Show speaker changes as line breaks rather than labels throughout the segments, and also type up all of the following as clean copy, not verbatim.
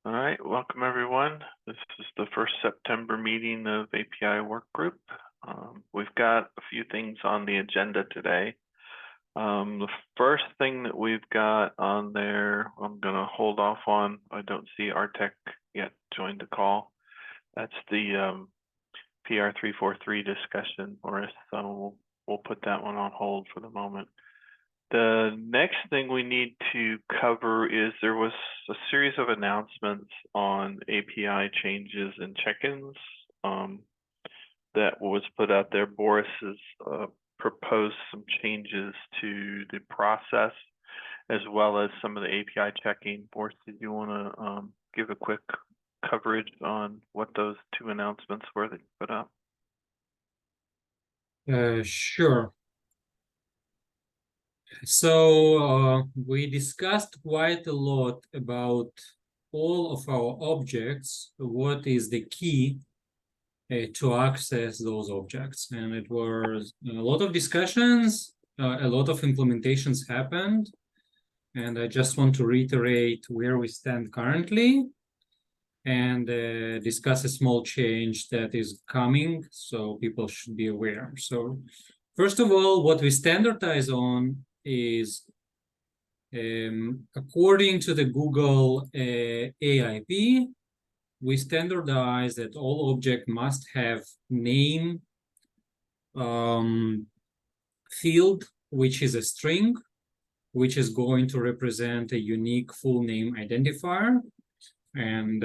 All right, welcome everyone. This is the first September meeting of API Work Group. We've got a few things on the agenda today. The first thing that we've got on there, I'm going to hold off on. I don't see Artek yet joined the call. That's the PR 343 discussion, Morris. So we'll put that one on hold for the moment. The next thing we need to cover is there was a series of announcements on API changes and check-ins that was put out there. Boris has proposed some changes to the process as well as some of the API checking. Boris, did you want to give a quick coverage on what those two announcements were that you put out?
Sure. So we discussed quite a lot about all of our objects, what is the key to access those objects. And it was a lot of discussions, a lot of implementations happened. And I just want to reiterate where we stand currently and discuss a small change that is coming, so people should be aware. So first of all, what we standardize on is according to the Google AIP, we standardize that all object must have name field, which is a string, which is going to represent a unique full name identifier. And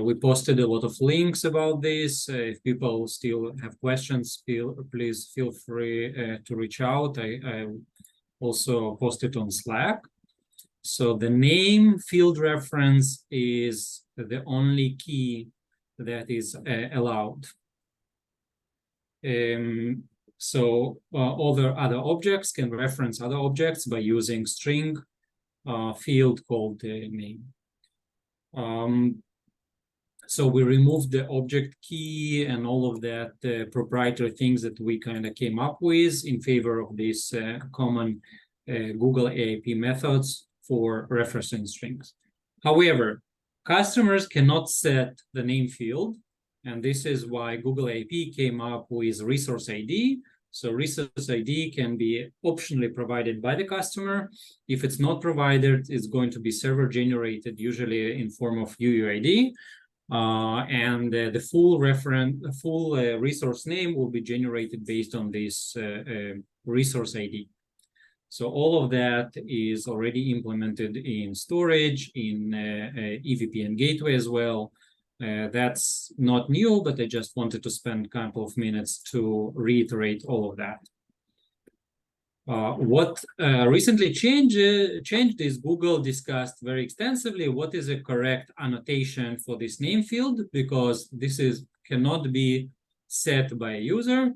we posted a lot of links about this. If people still have questions, please feel free to reach out. I also posted on Slack. So the name field reference is the only key that is allowed. So other objects can reference other objects by using string field called name. So we removed the object key and all of that proprietary things that we kind of came up with in favor of these common Google AIP methods for referencing strings. However, customers cannot set the name field, and this is why Google AIP came up with resource ID. So resource ID can be optionally provided by the customer. If it's not provided, it's going to be server generated, usually in form of UUID. And the full resource name will be generated based on this resource ID. So all of that is already implemented in storage, in EVPN gateway as well. That's not new, but I just wanted to spend a couple of minutes to reiterate all of that. What recently changed is Google discussed very extensively what is a correct annotation for this name field, because this cannot be set by a user,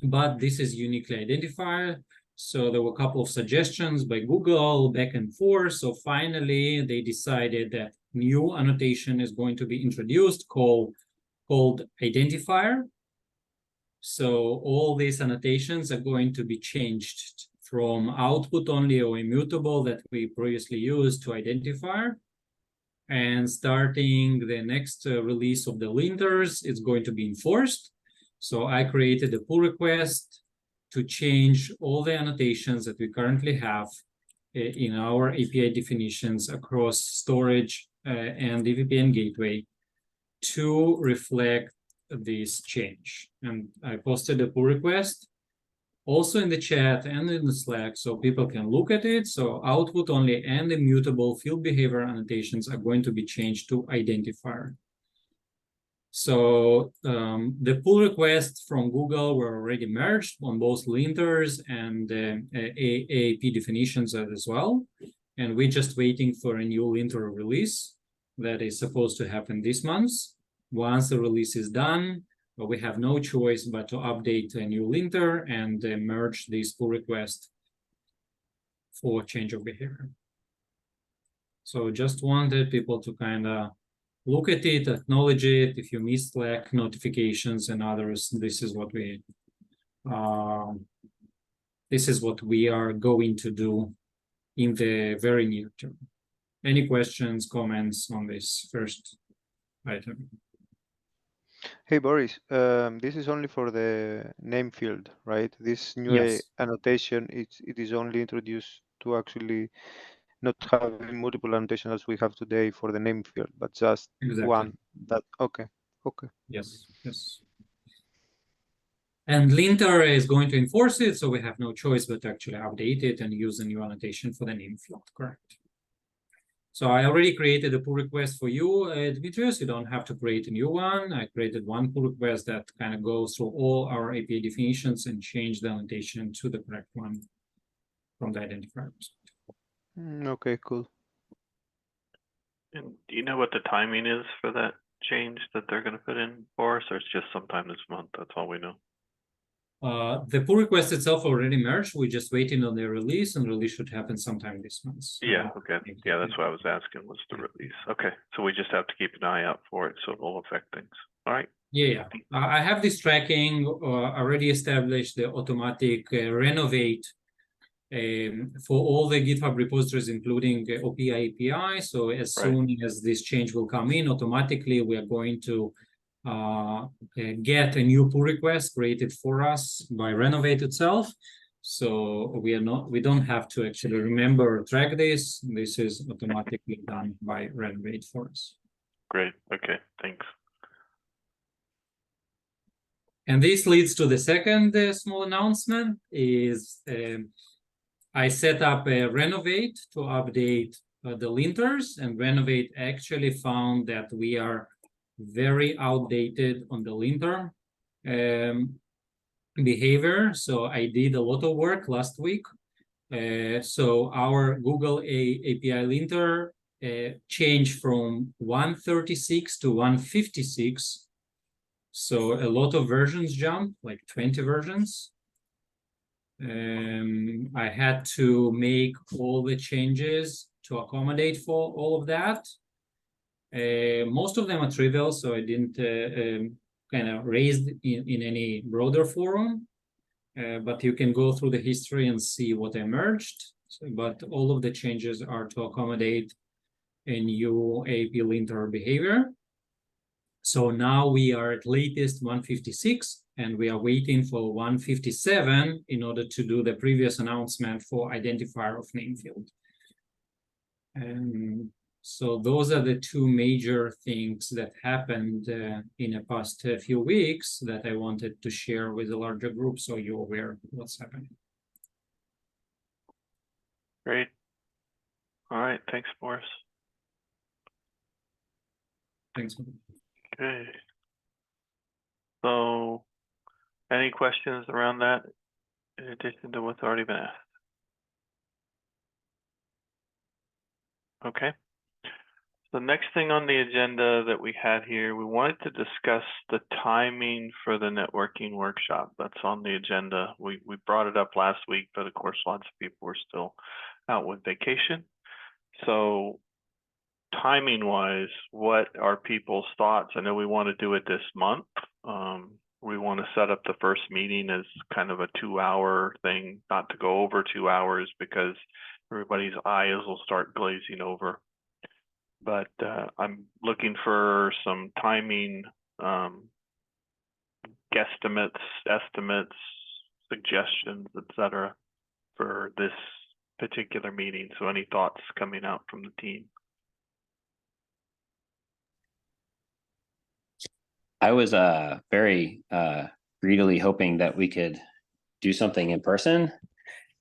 but this is uniquely identified. So there were a couple of suggestions by Google back and forth. So finally, they decided that new annotation is going to be introduced called identifier. So all these annotations are going to be changed from output only or immutable that we previously used to identifier. And starting the next release of the linters, it's going to be enforced. So I created a pull request to change all the annotations that we currently have in our API definitions across storage and EVPN gateway to reflect this change. And I posted a pull request also in the chat and in the Slack so people can look at it. So output only and immutable field behavior annotations are going to be changed to identifier. So the pull requests from Google were already merged on both linters and AIP definitions as well. And we're just waiting for a new linter release that is supposed to happen this month. Once the release is done, we have no choice but to update a new linter and merge this pull request for change of behavior. So just wanted people to kind of look at it, acknowledge it. If you miss Slack notifications and others, this is what we are going to do in the very near term. Any questions, comments on this first item?
Hey Boris, this is only for the name field, right? This new
Yes.
annotation, it is only introduced to actually not having multiple annotations as we have today for the name field, but just
Exactly.
one. That okay.
Yes. And linter is going to enforce it, so we have no choice but to actually update it and use a new annotation for the name field, correct? So I already created a pull request for you, Dimitrios. You don't have to create a new one. I created one pull request that kind of goes through all our API definitions and change the annotation to the correct one from the identifier.
Okay, cool.
And do you know what the timing is for that change that they're going to put in for us, or it's just sometime this month? That's all we know.
The pull request itself already merged. We're just waiting on the release, and release should happen sometime this month.
Yeah, okay. Yeah, that's what I was asking, was the release. Okay, so we just have to keep an eye out for it, so it will affect things. All right.
Yeah. I have this tracking already established, the automatic renovate for all the GitHub repositories, including OPI API. So as soon as this change will come in, automatically we are going to get a new pull request created for us by Renovate itself. So we don't have to actually remember or track this. This is automatically done by Renovate for us.
Great. Okay. Thanks.
And this leads to the second small announcement is I set up a Renovate to update the linters, and Renovate actually found that we are very outdated on the linter behavior. So I did a lot of work last week. So our Google API linter changed from 136 to 156. So a lot of versions jumped, like 20 versions. I had to make all the changes to accommodate for all of that. Most of them are trivial, so I didn't kind of raise in any broader forum. But you can go through the history and see what emerged. But all of the changes are to accommodate a new AP linter behavior. So now we are at latest 156, and we are waiting for 157 in order to do the previous announcement for identifier of name field. And so those are the two major things that happened in the past few weeks that I wanted to share with a larger group, so you're aware of what's happening.
Great. All right. Thanks, Boris.
Thanks.
Okay. So, any questions around that in addition to what's already been asked? Okay. The next thing on the agenda that we had here, we wanted to discuss the timing for the networking workshop. That's on the agenda. We brought it up last week, but of course, lots of people were still out with vacation. So timing wise, what are people's thoughts? I know we want to do it this month. We want to set up the first meeting as kind of a 2-hour thing, not to go over 2 hours because everybody's eyes will start glazing over. But I'm looking for some timing guesstimates, estimates, suggestions, etc. for this particular meeting. So any thoughts coming out from the team?
I was very greedily hoping that we could do something in person,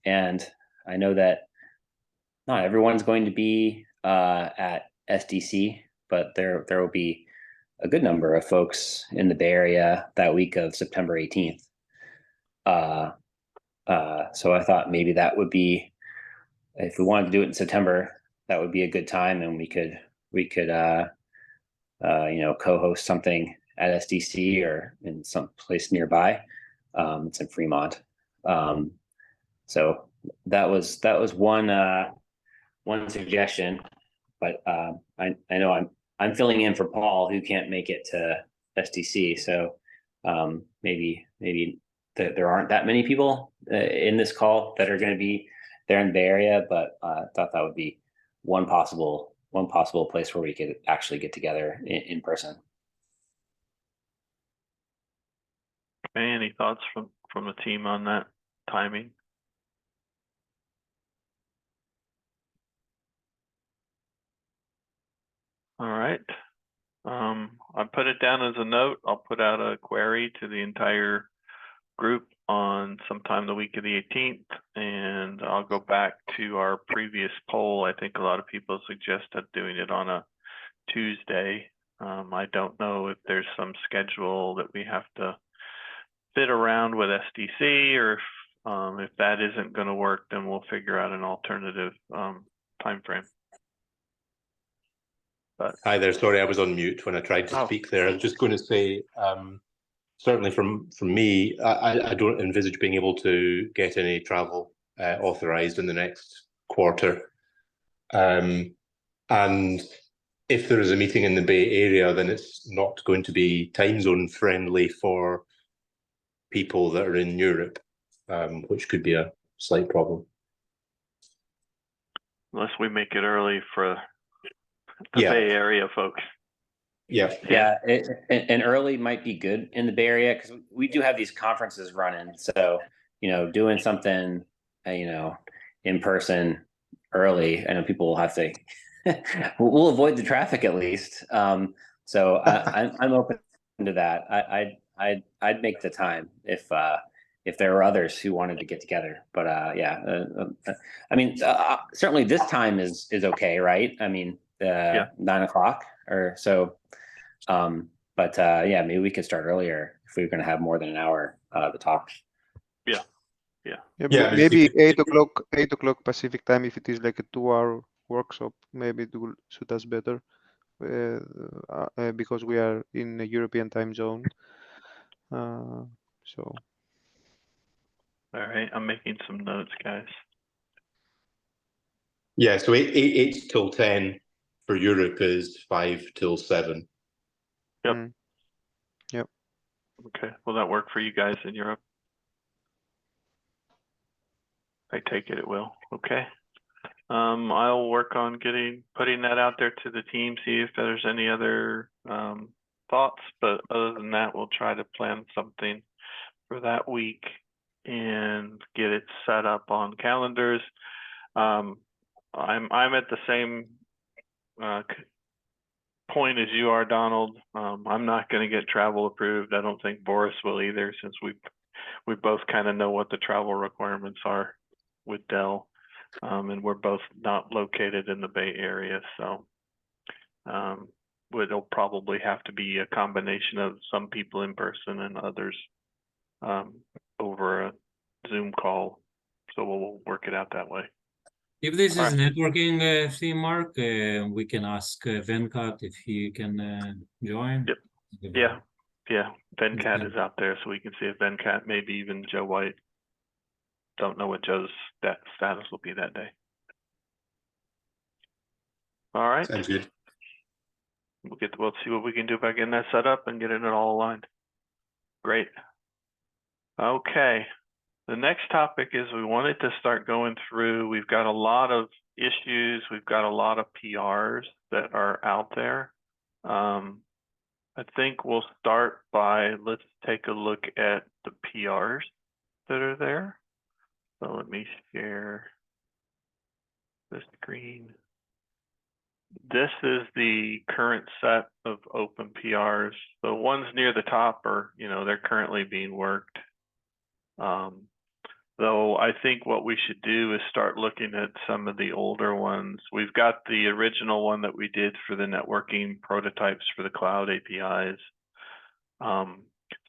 and I know that not everyone's going to be at SDC, but there will be a good number of folks in the Bay Area that week of September 18th. So I thought maybe that would be, if we wanted to do it in September, that would be a good time, and we could co-host something at SDC or in some place nearby. It's in Fremont. So that was one suggestion, but I know I'm filling in for Paul, who can't make it to SDC. So maybe there aren't that many people in this call that are going to be there in the Bay Area, but I thought that would be one possible one possible place where we could actually get together in person.
Any thoughts from the team on that timing? All right. I put it down as a note. I'll put out a query to the entire group on sometime the week of the 18th, and I'll go back to our previous poll. I think a lot of people suggested doing it on a Tuesday. I don't know if there's some schedule that we have to fit around with SDC, or if that isn't going to work, then we'll figure out an alternative time frame. But
Hi there. Sorry, I was on mute when I tried to speak there. I was just going to say, certainly from me, I don't envisage being able to get any travel authorized in the next quarter. And if there is a meeting in the Bay Area, then it's not going to be time zone friendly for people that are in Europe, which could be a slight problem.
Unless we make it early for the Bay Area folks.
Yeah.
And early might be good in the Bay Area because we do have these conferences running. So, doing something, in person early, I know people will have to, we'll avoid the traffic at least. So I'm open to that. I'd make the time if there were others who wanted to get together. But certainly this time is okay, right? 9 o'clock or so. Maybe we could start earlier if we were going to have more than an hour to talk.
Maybe 8 o'clock Pacific time, if it is like a 2-hour workshop, maybe it will suit us better because we are in a European time zone.
All right, I'm making some notes, guys.
Yeah, so 8 till 10 for Europe is 5 till 7.
Yep.
Okay, will that work for you guys in Europe? I take it will. Okay. I'll work on putting that out there to the team, see if there's any other thoughts, but other than that, we'll try to plan something for that week and get it set up on calendars. I'm at the same point as you are, Donald. I'm not going to get travel approved. I don't think Boris will either, since we both kind of know what the travel requirements are with Dell, and we're both not located in the Bay Area, so it'll probably have to be a combination of some people in person and others over a Zoom call. So we'll work it out that way.
If this is networking theme, Mark, we can ask Venkat if he can join.
Yep. Yeah. Venkat is out there, so we can see if Venkat, maybe even Joe White. Don't know what Joe's status will be that day. All right.
Sounds good.
We'll see what we can do about getting that set up and getting it all aligned. Great. Okay. The next topic is we wanted to start going through, we've got a lot of issues, we've got a lot of PRs that are out there. I think we'll start by, let's take a look at the PRs that are there. So let me share the screen. This is the current set of open PRs. The ones near the top are, they're currently being worked. Though I think what we should do is start looking at some of the older ones. We've got the original one that we did for the networking prototypes for the cloud APIs.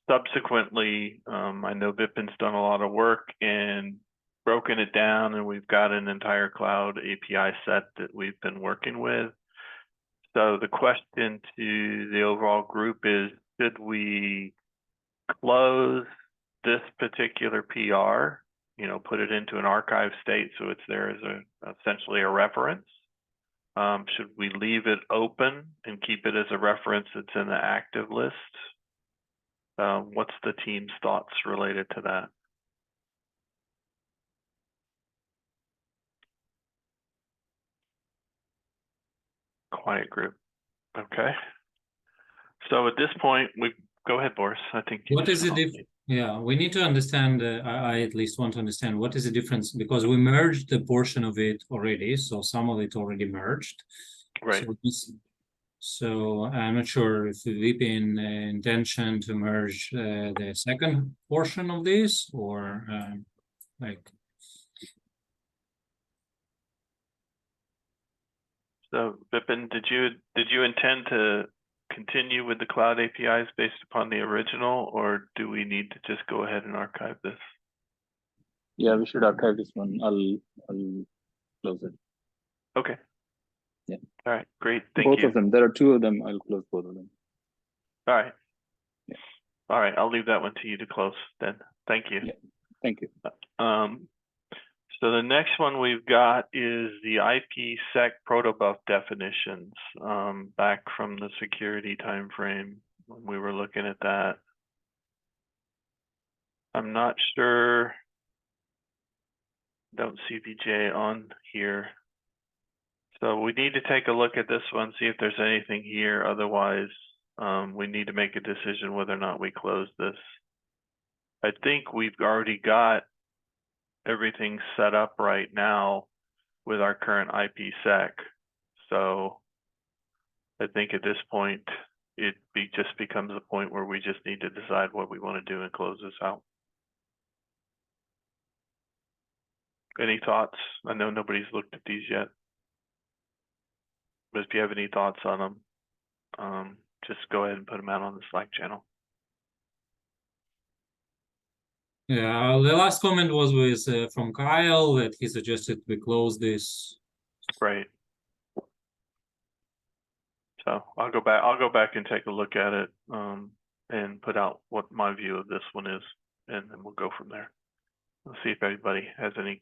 Subsequently, I know Vipin's done a lot of work and broken it down, and we've got an entire cloud API set that we've been working with. So the question to the overall group is, should we close this particular PR, put it into an archive state so it's there as essentially a reference? Should we leave it open and keep it as a reference that's in the active list? What's the team's thoughts related to that? quiet group. Okay. So at this point, go ahead, Boris. I think.
What is the difference? Yeah, we need to understand, I at least want to understand what is the difference, because we merged the portion of it already, so some of it already merged.
Right.
So I'm not sure if the VPN intention to merge the second portion of this, or like.
So Vipin, did you intend to continue with the cloud APIs based upon the original, or do we need to just go ahead and archive this?
Yeah, we should archive this one. I'll close it.
Okay.
Yeah.
All right, great. Thank
Both
you.
of them. There are two of them. I'll close both of them.
All right.
Yeah.
All right, I'll leave that one to you to close then. Thank you.
Yeah. Thank you.
So the next one we've got is the IPsec protobuf definitions, back from the security timeframe when we were looking at that. I'm not sure. Don't see VJ on here. So we need to take a look at this one, see if there's anything here. Otherwise, we need to make a decision whether or not we close this. I think we've already got everything set up right now with our current IPsec. So I think at this point, just becomes a point where we just need to decide what we want to do and close this out. Any thoughts? I know nobody's looked at these yet, but if you have any thoughts on them, just go ahead and put them out on the Slack channel.
Yeah, the last comment was with from Kyle that he suggested we close this.
Right. So I'll go back and take a look at it, and put out what my view of this one is, and then we'll go from there. We'll see if anybody has any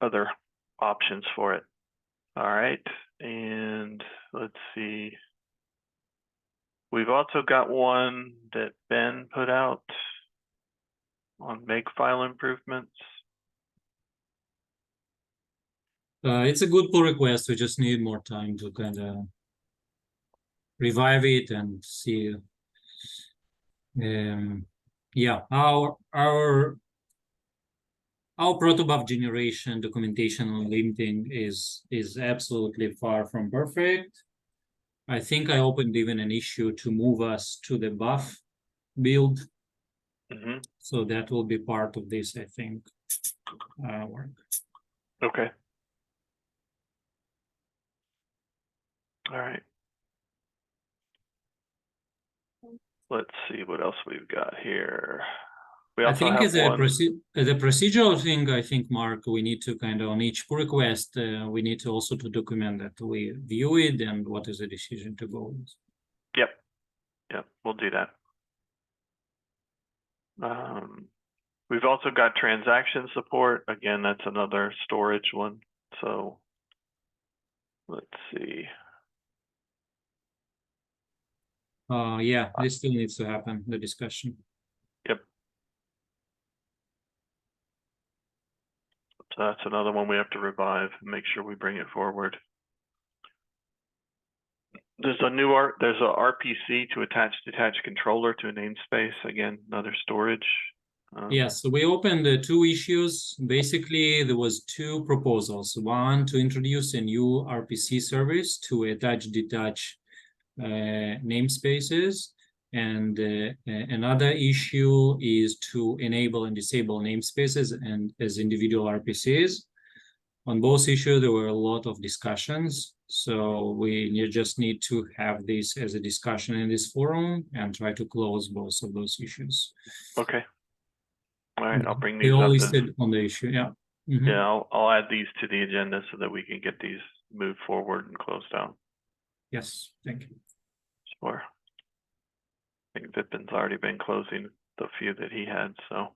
other options for it. All right, and let's see. We've also got one that Ben put out on Makefile improvements.
It's a good pull request. We just need more time to kind of revive it and see. Yeah, our protobuf generation documentation on LinkedIn is absolutely far from perfect. I think I opened even an issue to move us to the buff build.
Mm-hmm.
So that will be part of this, I think, work.
Okay. All right. Let's see what else we've got here. We
I
also
think
have
as a
one.
the procedural thing, I think, Mark, we need to kind of on each pull request, we need to also to document that we view it and what is the decision to go with.
Yep, we'll do that. We've also got transaction support. Again, that's another storage one. So let's see.
Yeah, this still needs to happen, the discussion.
Yep. So that's another one we have to revive and make sure we bring it forward. There's a RPC to attach detached controller to a namespace. Again, another storage.
Yes, so we opened the two issues. Basically, there was two proposals. One, to introduce a new RPC service to attach detach namespaces. And another issue is to enable and disable namespaces and as individual RPCs. On both issues, there were a lot of discussions. So we just need to have this as a discussion in this forum and try to close both of those issues.
Okay. All right, I'll bring these
They all
up.
listed on the issue, yeah. Mm-hmm.
Yeah, I'll add these to the agenda so that we can get these moved forward and closed out.
Yes, thank you.
Sure. I think Vipin's already been closing the few that he had, so.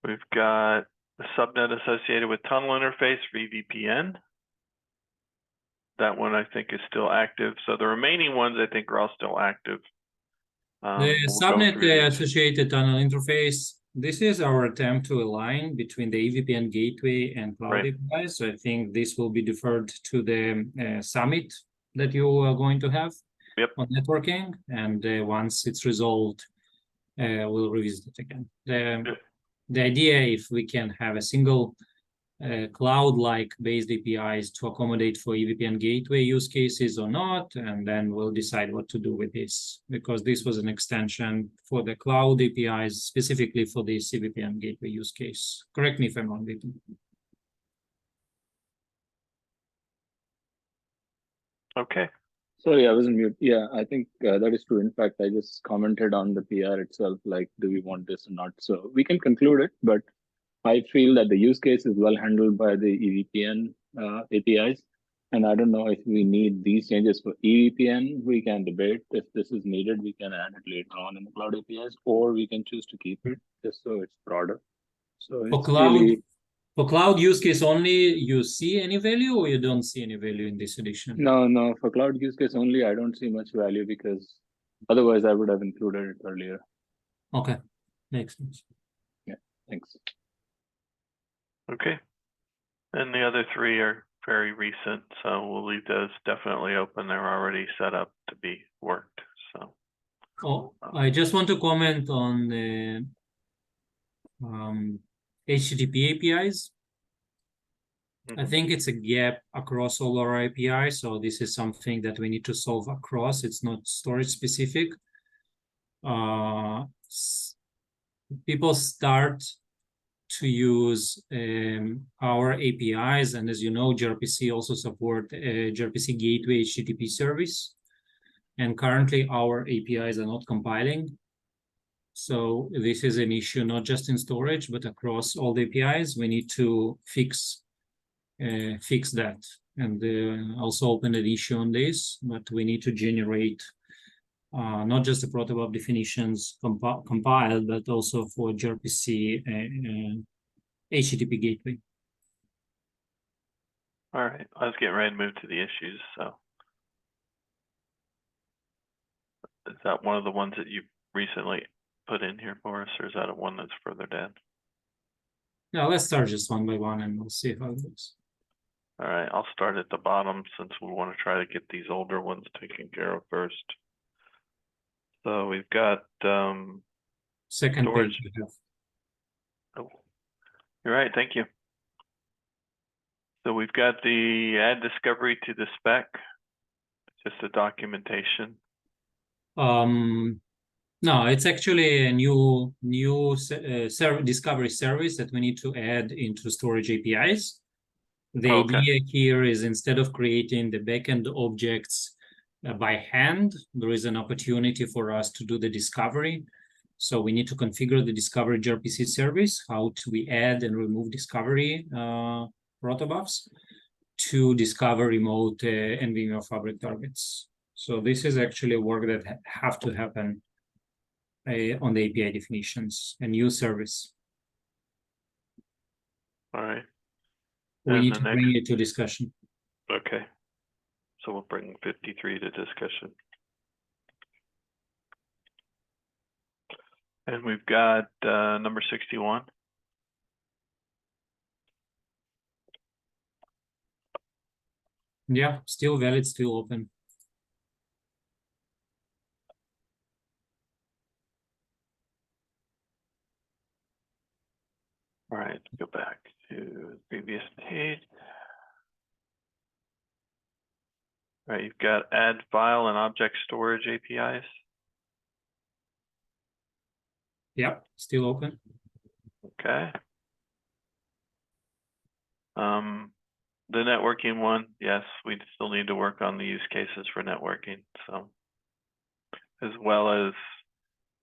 We've got the subnet associated with tunnel interface for EVPN. That one I think is still active. So the remaining ones I think are all still active.
The
We'll go
subnet
through these.
associated tunnel interface, This is our attempt to align between the EVPN gateway and cloud
Right.
APIs. So I think this will be deferred to the summit that you are going to have
Yep.
on networking. And once it's resolved, we'll revisit it again. The idea, if we can have a single cloud-like based APIs to accommodate for EVPN gateway use cases or not, and then we'll decide what to do with this, because this was an extension for the cloud APIs specifically for this EVPN gateway use case. Correct me if I'm wrong, Vipin.
Okay.
Sorry, I was on mute. Yeah, I think that is true. In fact, I just commented on the PR itself, like, do we want this or not? So we can conclude it, but I feel that the use case is well handled by the EVPN APIs. And I don't know if we need these changes for EVPN. We can debate if this is needed. We can add it later on in the cloud APIs, or we can choose to keep it just so it's broader. So
For
it's
cloud,
really
for cloud use case only, you see any value or you don't see any value in this edition?
no, for cloud use case only, I don't see much value because otherwise I would have included it earlier.
Okay, makes sense.
Thanks.
Okay. And the other three are very recent, so we'll leave those definitely open. They're already set up to be worked. So
Oh, I just want to comment on the HTTP APIs. I think it's a gap across all our APIs, so this is something that we need to solve across. It's not storage specific. People start to use our APIs, and as you know, gRPC also support gRPC gateway HTTP service. And currently our APIs are not compiling. So this is an issue not just in storage, but across all the APIs. We need to fix that, and also open an issue on this, but we need to generate not just the protobuf definitions compiled, but also for gRPC HTTP gateway.
all right, I was getting ready to move to the issues. So is that one of the ones that you recently put in here, Boris, or is that a one that's further down?
Now let's start just one by one and we'll see how it goes.
All right, I'll start at the bottom since we want to try to get these older ones taken care of first. So we've got
Second
storage.
page we have.
Oh, you're right, thank you. So we've got the add discovery to the spec, just a documentation.
No, it's actually a new discovery service that we need to add into storage APIs. The
Okay.
idea here is instead of creating the backend objects by hand, there is an opportunity for us to do the discovery. So we need to configure the discovery gRPC service, how to we add and remove discovery protobufs to discover remote NVMe Fabric targets. So this is actually work that have to happen on the API definitions, a new service.
All right,
We
And
need
the
to bring it to discussion.
okay. So we'll bring 53 to discussion. And we've got number 61.
Yeah, still valid, still open.
All right, go back to the previous page. All right, you've got add file and object storage APIs.
Yeah, still open.
Okay. The networking one, yes, we still need to work on the use cases for networking. So, as well as,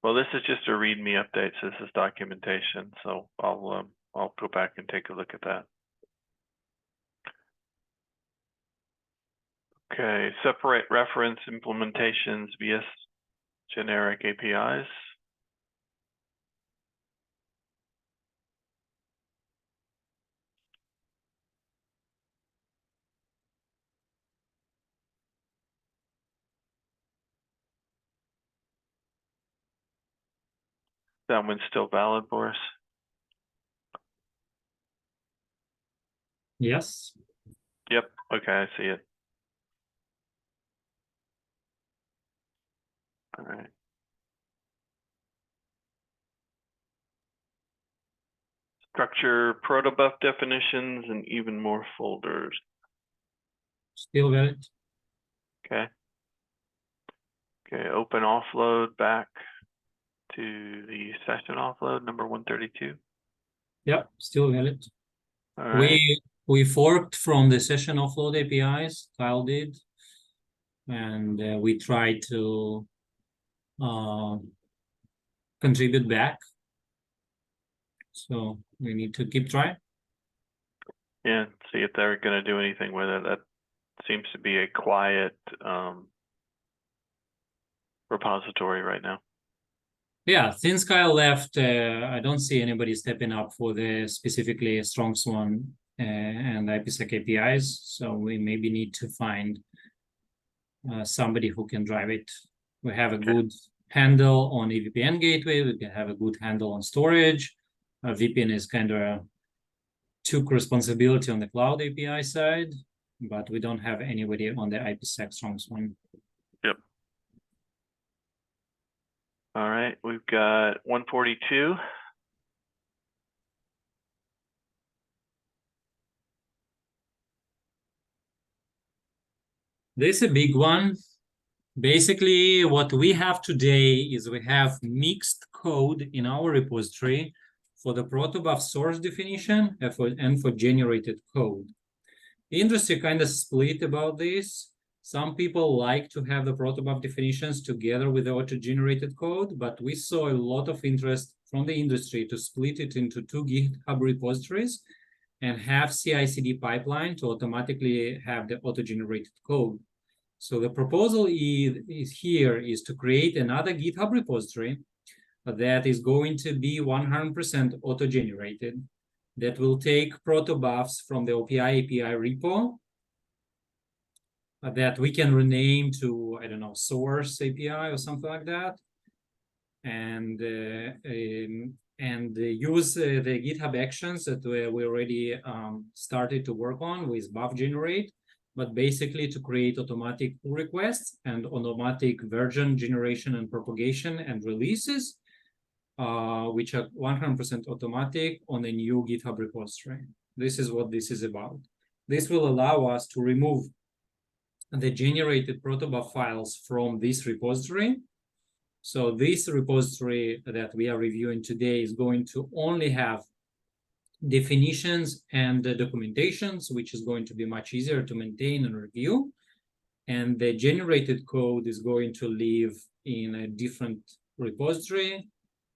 well, this is just a README update. So this is documentation. So I'll go back and take a look at that. Okay, separate reference implementations via generic APIs. That one's still valid, Boris?
Yes.
Yep, okay, I see it. All right. Structure protobuf definitions and even more folders.
Still valid.
Okay. Okay, open offload back to the session offload number 132.
Yep, still valid.
All right.
We forked from the session offload APIs, Kyle did, and we tried to contribute back. So we need to keep trying.
Yeah, see if they're going to do anything with it. That seems to be a quiet repository right now.
Yeah, since Kyle left, I don't see anybody stepping up for the specifically strong swan and IPsec APIs. So we maybe need to find somebody who can drive it. We have a good handle on EVPN gateway. We can have a good handle on storage. VPN is kind of took responsibility on the cloud API side, but we don't have anybody on the IPsec strong swan.
Yep. All right, we've got 142.
This is a big one. Basically, what we have today is we have mixed code in our repository for the protobuf source definition and for generated code. The industry kind of split about this. Some people like to have the protobuf definitions together with the auto-generated code, but we saw a lot of interest from the industry to split it into two GitHub repositories and have CI/CD pipeline to automatically have the auto-generated code. So the proposal is to create another GitHub repository that is going to be 100% auto-generated, that will take protobufs from the OPI API repo that we can rename to, I don't know, source API or something like that, and use the GitHub actions that we already started to work on with buff generate, but basically to create automatic pull requests and automatic version generation and propagation and releases, which are 100% automatic on a new GitHub repository. This is what this is about. This will allow us to remove the generated protobuf files from this repository. So this repository that we are reviewing today is going to only have definitions and documentations, which is going to be much easier to maintain and review. And the generated code is going to live in a different repository.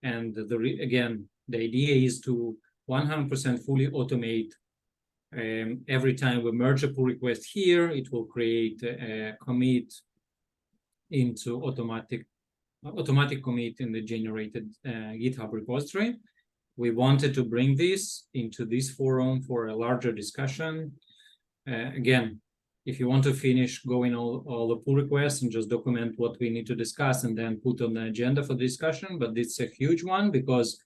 And again, the idea is to 100% fully automate. Every time we merge a pull request here, it will create a commit into automatic commit in the generated GitHub repository. We wanted to bring this into this forum for a larger discussion. Again, if you want to finish going all the pull requests and just document what we need to discuss and then put on the agenda for discussion, but it's a huge one because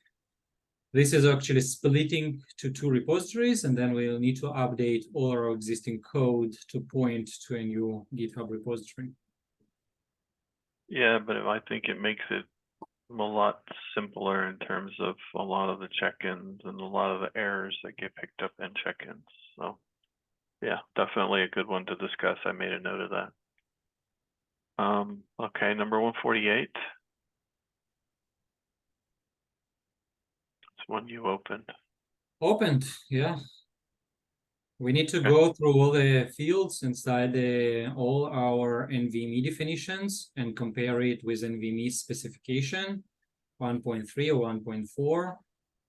this is actually splitting to two repositories, and then we'll need to update all our existing code to point to a new GitHub repository.
Yeah, but I think it makes it a lot simpler in terms of a lot of the check-ins and a lot of the errors that get picked up in check-ins. So yeah, definitely a good one to discuss. I made a note of that. Okay, number 148. It's one you opened.
Opened, yeah. We need to go through all the fields inside all our NVMe definitions and compare it with NVMe specification 1.3 or 1.4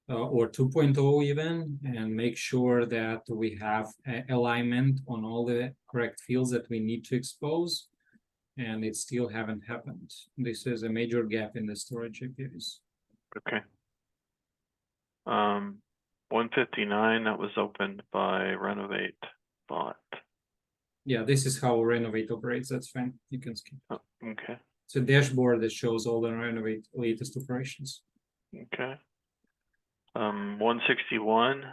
or 2.0 even, and make sure that we have alignment on all the correct fields that we need to expose, and it still haven't happened. This is a major gap in the storage APIs.
Okay. 159, that was opened by Renovate bot.
Yeah, this is how Renovate operates. That's fine. You can skip.
Oh, okay.
It's a dashboard that shows all the Renovate latest operations.
Okay. 161,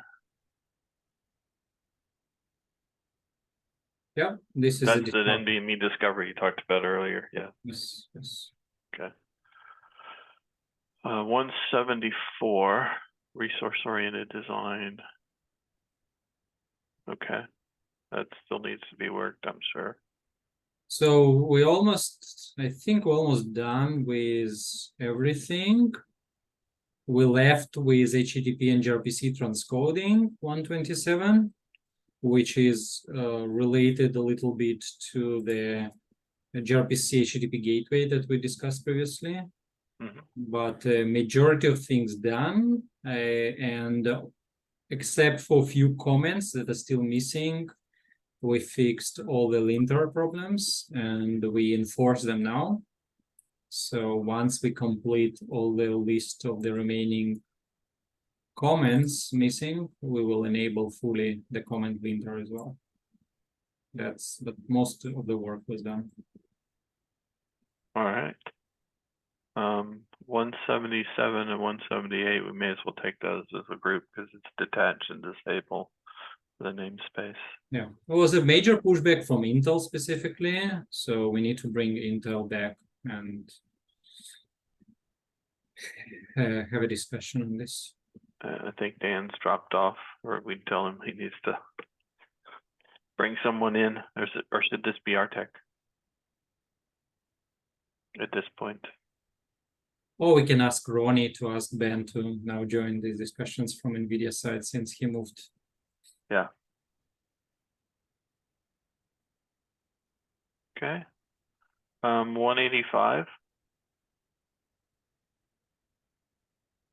Yeah, this is a
that's the
discovery.
NVMe discovery you talked about earlier, yeah.
Yes, yes.
174, resource-oriented design. Okay, that still needs to be worked, I'm sure.
So we almost, I think we're almost done with everything. We left with HTTP and gRPC transcoding 127, which is related a little bit to the gRPC HTTP gateway that we discussed previously.
Mhm.
But majority of things done, and except for a few comments that are still missing, we fixed all the linter problems and we enforce them now. So once we complete all the list of the remaining comments missing, we will enable fully the comment linter as well. But most of the work was done.
All right. 177 and 178, we may as well take those as a group because it's detach and disable the namespace.
Yeah, it was a major pushback from Intel specifically, so we need to bring Intel back and have a discussion on this.
I think Dan's dropped off, or we'd tell him he needs to bring someone in, or should this be our tech at this point?
Or we can ask Ronnie to ask Ben to now join these discussions from NVIDIA side since he moved.
Yeah. Okay. 185.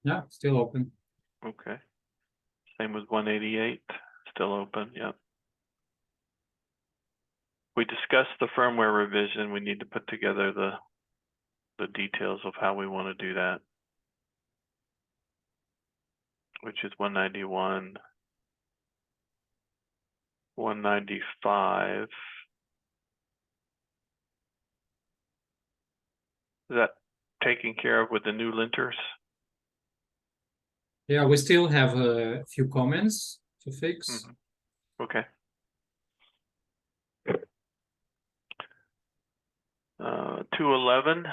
Yeah, still open.
Okay. Same with 188, still open, yep. We discussed the firmware revision. We need to put together the details of how we want to do that, which is 191, 195. Is that taken care of with the new linters?
Yeah, we still have a few comments to fix.
Mhm. Okay. 211.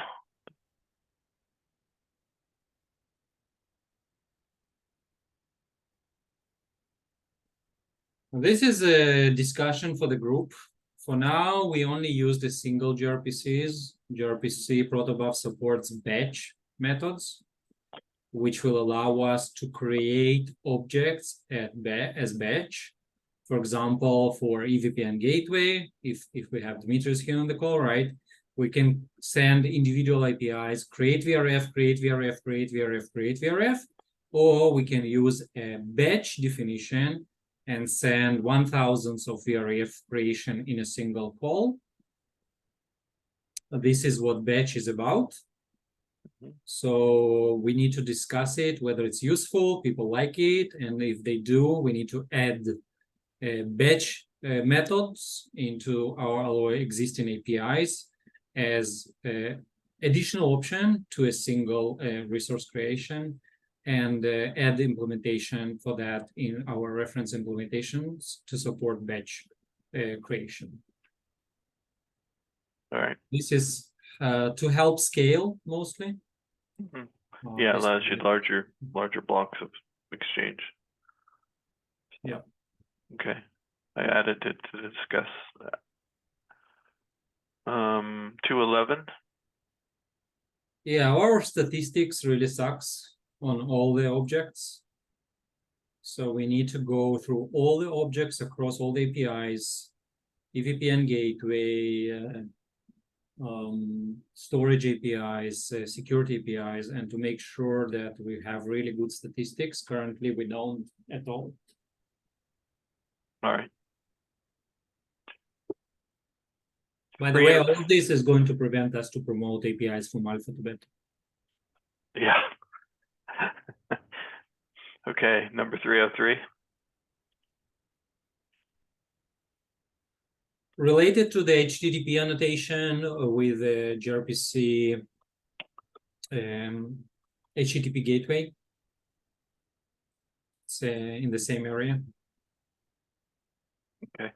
This is a discussion for the group. For now, we only use the single gRPCs. gRPC protobuf supports batch methods, which will allow us to create objects as batch. For example, for EVPN gateway, if we have Dimitrios here on the call, right? We can send individual APIs, create VRF, create VRF, create VRF, create VRF, or we can use a batch definition and send 1,000 of VRF creation in a single call. This is what batch is about. So we need to discuss it, whether it's useful, people like it, and if they do, we need to add batch methods into our existing APIs as additional option to a single resource creation, and add implementation for that in our reference implementations to support batch creation.
All right.
This is to help scale mostly.
Mhm. Yeah,
This
allows
is
you
the-
larger blocks of exchange.
Yeah.
Okay, I added it to discuss that. 211.
Yeah, our statistics really sucks on all the objects. So we need to go through all the objects across all the APIs, EVPN gateway, storage APIs, security APIs, and to make sure that we have really good statistics. Currently, we don't at all.
All right.
By the way, all of this is going to prevent us to promote APIs from alpha to beta.
Yeah. Okay, number 303.
Related to the HTTP annotation with the gRPC HTTP gateway. It's in the same area.
Okay.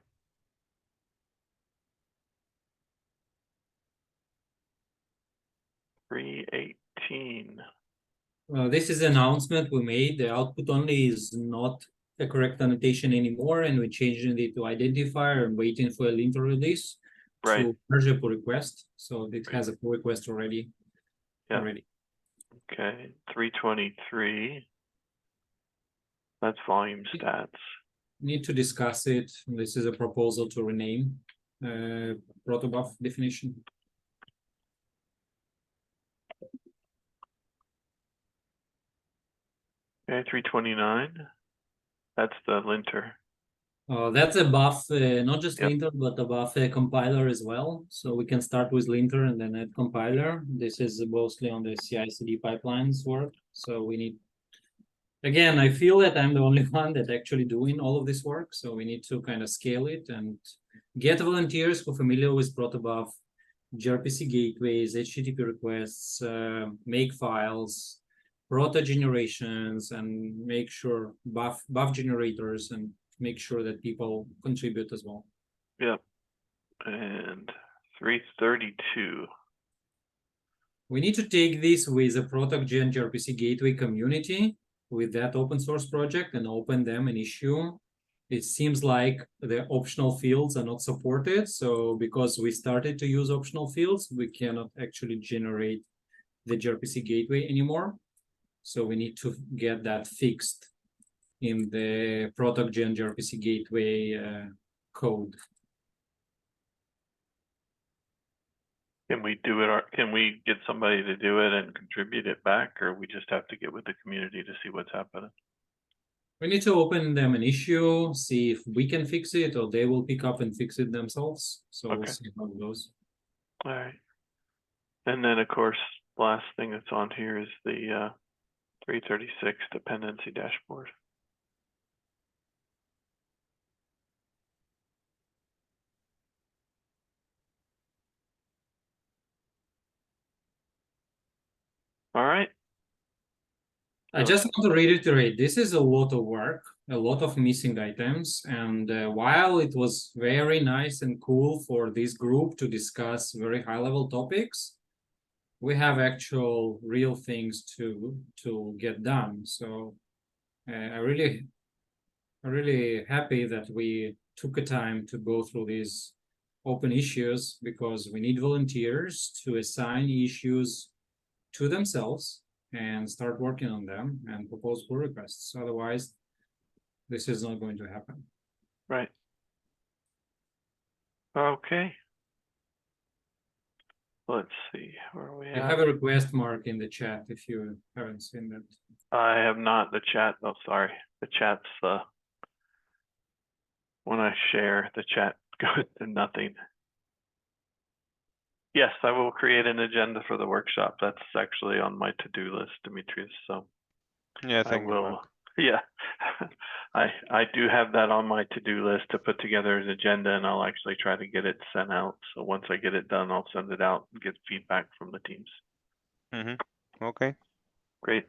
.318.
This is an announcement we made. The output only is not a correct annotation anymore, and we changed it to identifier and waiting for a linter release
Right.
to merge a pull request. So it
Right.
has a pull request already.
Yeah.
Already.
Okay, 323. That's volume stats.
Need to discuss it. This is a proposal to rename protobuf definition.
Okay, 329. That's the linter.
That's a buff, not just
Yep.
linter, but a buff compiler as well. So we can start with linter and then add compiler. This is mostly on the CI/CD pipelines work. So we need, again, I feel that I'm the only one that actually doing all of this work. So we need to kind of scale it and get volunteers who are familiar with protobuf, gRPC gateways, HTTP requests, make files, proto generations, and make sure buff generators, and make sure that people contribute as well.
Yep. And 332.
We need to take this with a ProtocGen gRPC gateway community with that open source project and open them an issue. It seems like the optional fields are not supported. So because we started to use optional fields, we cannot actually generate the gRPC gateway anymore. So we need to get that fixed in the ProtocGen gRPC gateway code.
Can we do it, or can we get somebody to do it and contribute it back, or we just have to get with the community to see what's happening?
We need to open them an issue, see if we can fix it or they will pick up and fix it themselves. So we'll
Okay.
see how it goes.
All right. And then, of course, last thing that's on here is the 336 dependency dashboard. All right.
I just want to reiterate, this is a lot of work, a lot of missing items. And while it was very nice and cool for this group to discuss very high level topics, we have actual real things to get done. So I'm really happy that we took a time to go through these open issues, because we need volunteers to assign issues to themselves and start working on them and propose pull requests. Otherwise, this is not going to happen.
Right. Okay. Let's see, where are we
I
at?
have a request mark in the chat if you haven't seen that.
I have not. The chat, oh, sorry. The chat's, when I share, the chat goes to nothing. Yes, I will create an agenda for the workshop. That's actually on my to-do list, Demetrius, so
Yeah,
I
thank you,
will,
Mark.
yeah. I do have that on my to-do list to put together an agenda, and I'll actually try to get it sent out. So once I get it done, I'll send it out and get feedback from the teams.
Okay.
Great.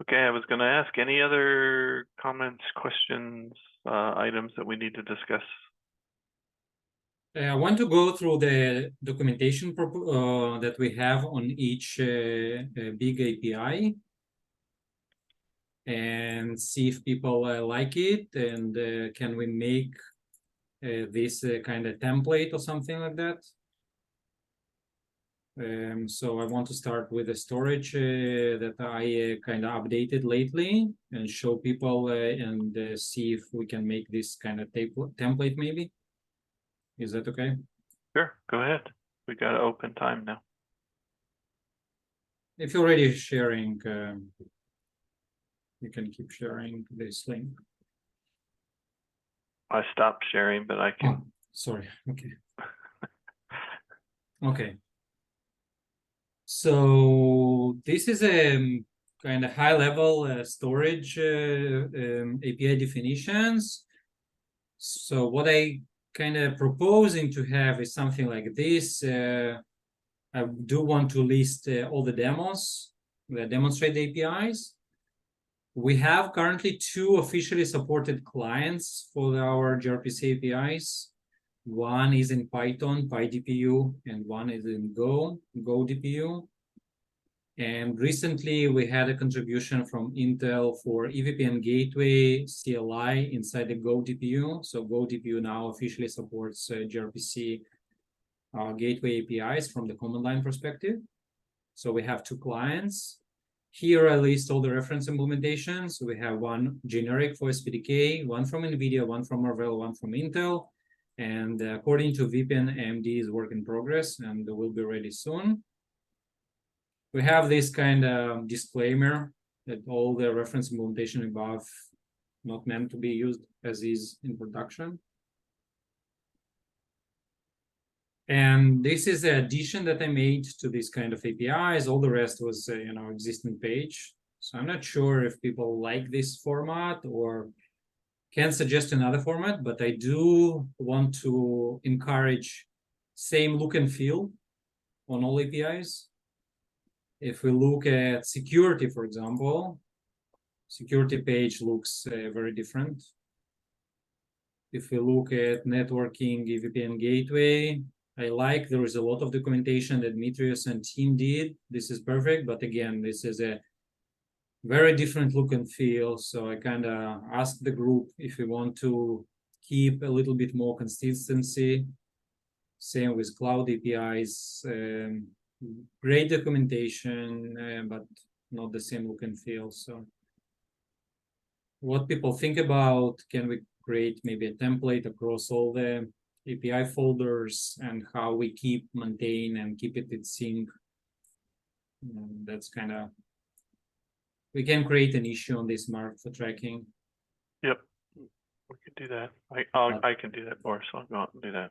Okay, I was gonna ask, any other comments, questions, items that we need to discuss?
I want to go through the documentation that we have on each big API and see if people like it, and can we make this kind of template or something like that. So I want to start with the storage that I kind of updated lately and show people and see if we can make this kind of template maybe. Is that okay?
Sure, go ahead. We got open time now.
If you're already sharing, you can keep sharing this link.
I stopped sharing, but I can.
Oh, sorry. Okay. Okay. So this is a kind of high-level storage API definitions. So what I kind of proposing to have is something like this. I do want to list all the demos that demonstrate the APIs. We have currently 2 officially supported clients for our gRPC APIs. One is in Python, PyDPU, and one is in Go, GoDPU. And recently we had a contribution from Intel for EVPN Gateway CLI inside the GoDPU. So GoDPU now officially supports gRPC gateway APIs from the command line perspective. So we have 2 clients. Here I list all the reference implementations. We have one generic for SPDK, one from NVIDIA, one from Marvell, one from Intel. And according to VPN, AMD is work in progress and will be ready soon. We have this kind of disclaimer that all the reference implementation above not meant to be used as is in production. And this is the addition that I made to this kind of APIs. All the rest was, existing page. So I'm not sure if people like this format or can suggest another format, but I do want to encourage same look and feel on all APIs. If we look at security, for example, security page looks very different. If we look at networking, EVPN gateway, I like there is a lot of documentation that Dimitrios and team did. This is perfect, but again, this is a very different look and feel. So I kind of asked the group if we want to keep a little bit more consistency. Same with cloud APIs, great documentation, but not the same look and feel. So what people think about, can we create maybe a template across all the API folders and how we maintain and keep it in sync? That's kind of, we can create an issue on this mark for tracking.
Yep, we could do that. I can do that, Boris. I'll go out and do that.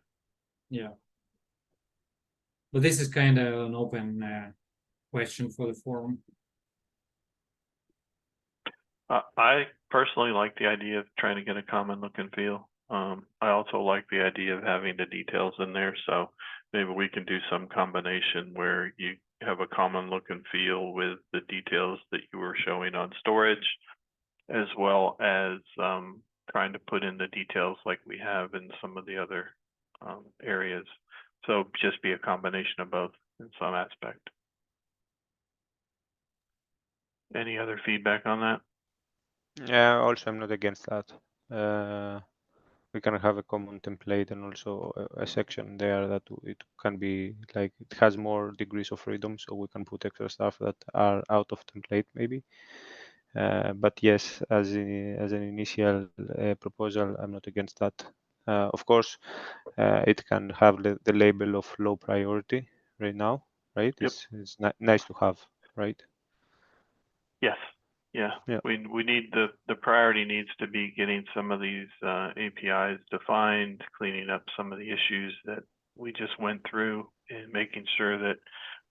Yeah. But this is kind of an open question for the forum.
I personally like the idea of trying to get a common look and feel. I also like the idea of having the details in there. So maybe we can do some combination where you have a common look and feel with the details that you were showing on storage, as well as trying to put in the details like we have in some of the other areas. So just be a combination of both in some aspect. Any other feedback on that?
Yeah, also I'm not against that. We can have a common template and also a section there that it can be like, it has more degrees of freedom, so we can put extra stuff that are out of template maybe. But yes, as an initial proposal, I'm not against that. Of course, it can have the label of low priority right now, right?
Yep.
It's nice to have, right?
Yes. Yeah. We need the priority needs to be getting some of these APIs defined, cleaning up some of the issues that we just went through, and making sure that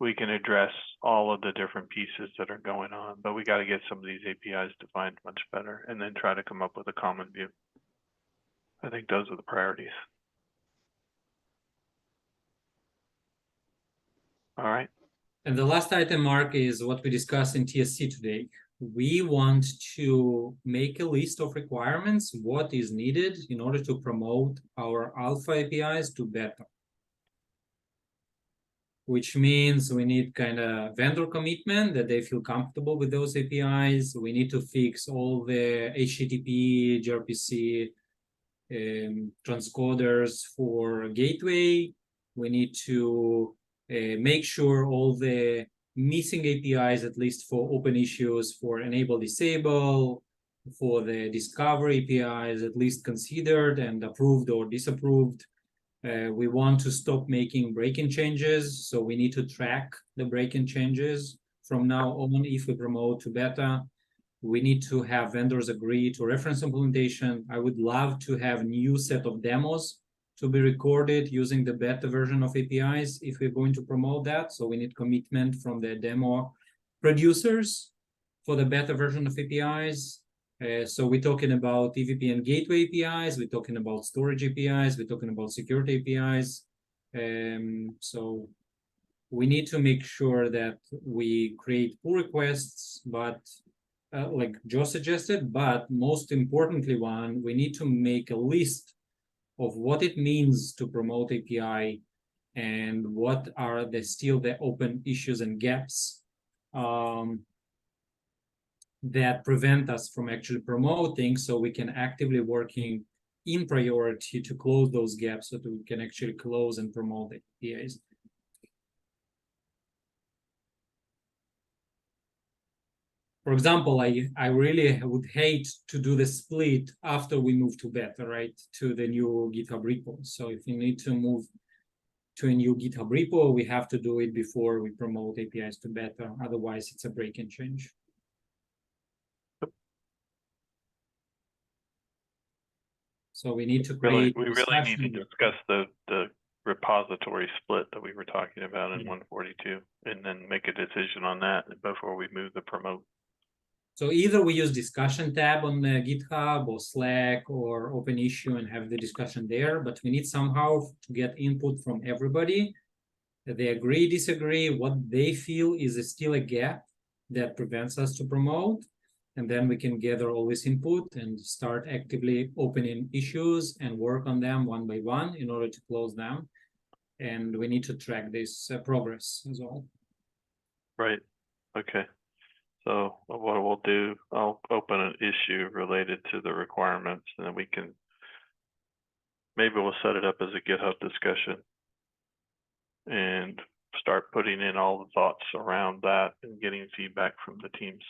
we can address all of the different pieces that are going on. But we got to get some of these APIs defined much better, and then try to come up with a common view. I think those are the priorities. All right.
And the last item, Mark, is what we discussed in TSC today. We want to make a list of requirements, what is needed in order to promote our alpha APIs to beta. Which means we need kind of vendor commitment that they feel comfortable with those APIs. We need to fix all the HTTP, gRPC transcoders for gateway. We need to make sure all the missing APIs, at least for open issues, for enable, disable, for the discovery APIs, at least considered and approved or disapproved. We want to stop making break-in changes, so we need to track the break-in changes from now on if we promote to beta. We need to have vendors agree to reference implementation. I would love to have new set of demos to be recorded using the beta version of APIs if we're going to promote that. So we need commitment from the demo producers for the beta version of APIs. So we're talking about EVPN gateway APIs, we're talking about storage APIs, we're talking about security APIs. So we need to make sure that we create pull requests, but like Joe suggested, but most importantly, we need to make a list of what it means to promote API and what are still the open issues and gaps that prevent us from actually promoting, so we can actively working in priority to close those gaps so that we can actually close and promote the APIs. For example, I really would hate to do the split after we move to beta, right, to the new GitHub repo. So if we need to move to a new GitHub repo, we have to do it before we promote APIs to beta. Otherwise, it's a break and change. So we need to create.
We really need to discuss the repository split that we were talking about in 142, and then make a decision on that before we move the promote.
So either we use discussion tab on GitHub or Slack or open issue and have the discussion there, but we need somehow to get input from everybody. They agree, disagree, what they feel is still a gap that prevents us to promote. And then we can gather all this input and start actively opening issues and work on them one by one in order to close them. And we need to track this progress as well.
Right. Okay. So what we'll do, I'll open an issue related to the requirements, and then we can, maybe we'll set it up as a GitHub discussion and start putting in all the thoughts around that and getting feedback from the teams.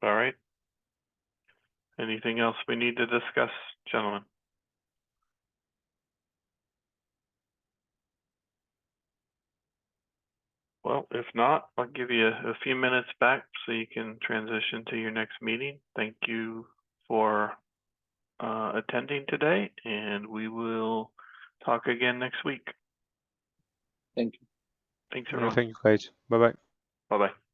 All right. Anything else we need to discuss, gentlemen? Well, if not, I'll give you a few minutes back so you can transition to your next meeting. Thank you for attending today, and we will talk again next week.
Thank you.
Thanks, everyone.
Thank you, guys. Bye-bye.
Bye-bye.